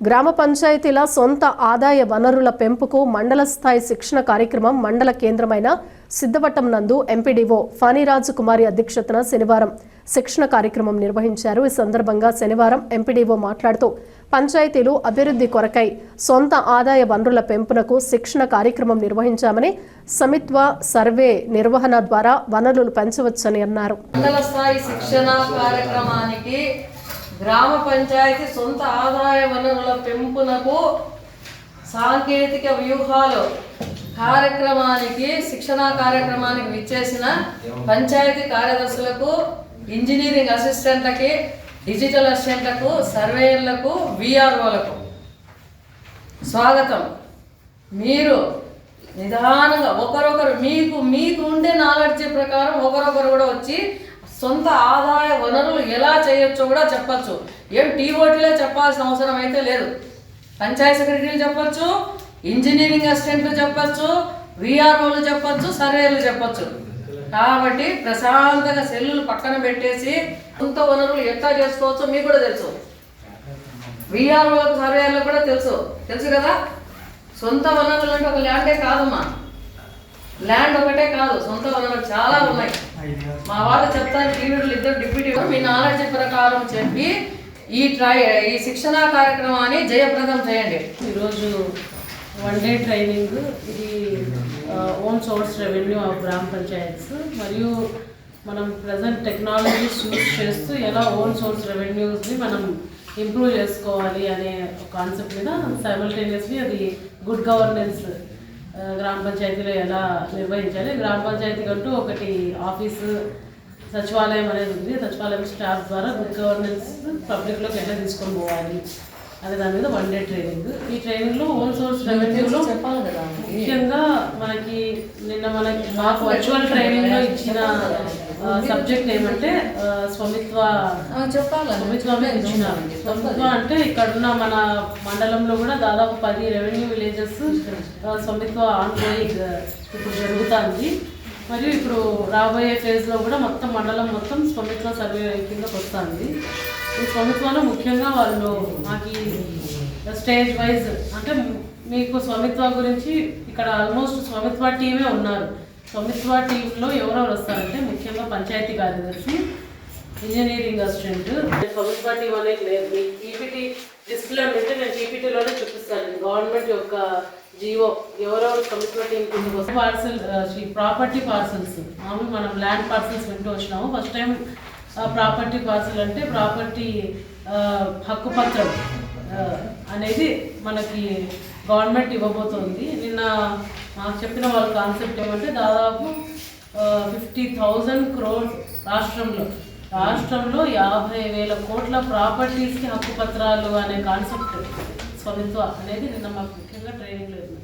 గ్రామ పంచాయతీల సొంత ఆదాయ వనరుల పెంపుకు మండల స్థాయి శిక్షణ కార్యక్రమం మండల కేంద్రమైన సిద్ధవటం నందు ఎంపీడీఓ ఫణిరాజు కుమారి అధ్యక్షతన శనివారం శిక్షణ కార్యక్రమం నిర్వహించారు. ఈ సందర్భంగా శనివారం ఎంపీడీఓ మాట్లాడుతూ పంచాయతీలు అభివృద్ధి కొరకై సొంత ఆదాయ వనరుల పెంపునకు శిక్షణ కార్యక్రమం నిర్వహించామని, సమిత్వ సర్వే నిర్వహణ ద్వారా వనరులు పెంచవచ్చని అన్నారు. మండల స్థాయి శిక్షణ కార్యక్రమానికి గ్రామ పంచాయతీ సొంత ఆదాయ వనరుల పెంపునకు సాంకేతిక వ్యూహాలు కార్యక్రమానికి శిక్షణా కార్యక్రమానికి విచ్చేసిన పంచాయతీ కార్యదర్శులకు, ఇంజనీరింగ్ అసిస్టెంట్లకి, డిజిటల్ అసిస్టెంట్లకు, సర్వేయర్లకు, విఆర్ఓలకు స్వాగతం. మీరు నిదానంగా ఒకరొకరు మీకు ఉండే నాలెడ్జ్ ప్రకారం ఒకరొకరు కూడా వచ్చి సొంత ఆదాయ వనరులు ఎలా చేయొచ్చో కూడా చెప్పచ్చు. ఏం టీఓటీలో చెప్పాల్సిన అవసరం అయితే లేదు. పంచాయతీ సెక్రటరీలు చెప్పచ్చు, ఇంజనీరింగ్ అసిస్టెంట్లు చెప్పచ్చు, విఆర్ఓలు చెప్పచ్చు, సర్వేలు చెప్పచ్చు. కాబట్టి ప్రశాంతంగా సెల్లులు పక్కన పెట్టేసి సొంత వనరులు ఎట్లా చేసుకోవచ్చో మీకు కూడా తెలుసు, విఆర్ఓలకు సర్వేలకు కూడా తెలుసు కదా. సొంత వనరులు అంటే ఒక ల్యాండే కాదమ్మా, ల్యాండ్ ఒకటే కాదు, సొంత వనరులు చాలా ఉన్నాయి. మా వాళ్ళు చెప్తారు, టీవీలు ఇద్దరు డిప్యూటీ మీ నాలెడ్జ్ ప్రకారం చెప్పి ఈ శిక్షణా కార్యక్రమాన్ని జయప్రదం చేయండి. ఈరోజు 1 డే ట్రైనింగ్, ఇది ఓన్ సోర్స్ రెవెన్యూ ఆఫ్ గ్రామ పంచాయత్స్ మరియు మనం ప్రజెంట్ టెక్నాలజీస్ యూజ్ చేస్తూ ఎలా ఓన్ సోర్స్ రెవెన్యూస్ని మనం ఇంప్రూవ్ చేసుకోవాలి అనే కాన్సెప్ట్ మీద సైమల్టేనియస్లీ అది గుడ్ గవర్నెన్స్ గ్రామ పంచాయతీలో ఎలా నిర్వహించాలి, గ్రామ పంచాయతీ కంటూ ఒకటి ఆఫీసు సచివాలయం అనేది ఉంది, సచివాలయం స్టాఫ్ ద్వారా గుడ్ గవర్నెన్స్ పబ్లిక్లోకి ఎలా తీసుకొని పోవాలి అనే దాని మీద 1 డే ట్రైనింగ్. ఈ ట్రైనింగ్లో ఓన్ సోర్స్ రెవెన్యూలో చెప్పాలి కదా, ముఖ్యంగా మనకి మాకు వర్చువల్ ట్రైనింగ్లో ఇచ్చిన సబ్జెక్ట్ ఏమంటే స్వమిత్వ ఇచ్చినారు. స్వమిత్వ అంటే ఇక్కడున్న మన మండలంలో కూడా దాదాపు 10 రెవెన్యూ విలేజెస్ స్వమిత్వ ఆన్గోయింగ్ ఇప్పుడు జరుగుతుంది. మరియు ఇప్పుడు రాబోయే ఫేజ్లో కూడా మొత్తం మండలం మొత్తం స్వమిత్వ సర్వే కిందకి వస్తుంది. ఈ స్వమిత్వలో ముఖ్యంగా వాళ్ళు మాకు స్టేజ్ వైజ్ అంటే మీకు స్వమిత్వ గురించి ఇక్కడ ఆల్మోస్ట్ స్వమిత్వ టీమే ఉన్నారు. స్వమిత్వ టీంలో ఎవరెవరు వస్తారంటే ముఖ్యంగా పంచాయతీ కార్యదర్శి, ఇంజనీరింగ్ అసిస్టెంట్. స్వమిత్వ టీం అనేది లేదు. మీ ఈపీటీ డిస్ప్లే అంటే నేను ఈపీటీలోనే చూపిస్తాను. గవర్నమెంట్ యొక్క జియో ఎవరెవరు స్వమిత్వ టీం కిందకి వస్తే పార్సల్ ప్రాపర్టీ పార్సల్స్, మామూలు మనం ల్యాండ్ పార్సల్స్ వింటూ వచ్చినాము. ఫస్ట్ టైం ప్రాపర్టీ పార్సల్ అంటే ప్రాపర్టీ హక్కుపత్రం అనేది మనకి గవర్నమెంట్ ఇవ్వబోతోంది. నిన్న మాకు చెప్పిన వాళ్ళ కాన్సెప్ట్ ఏమంటే దాదాపు 50,000 crores రాష్ట్రంలో 50,000 కోట్ల ప్రాపర్టీస్కి హక్కుపత్రాలు అనే కాన్సెప్ట్ స్వమిత్వ అనేది నిన్న మాకు ముఖ్యంగా ట్రైనింగ్లో ఉంది.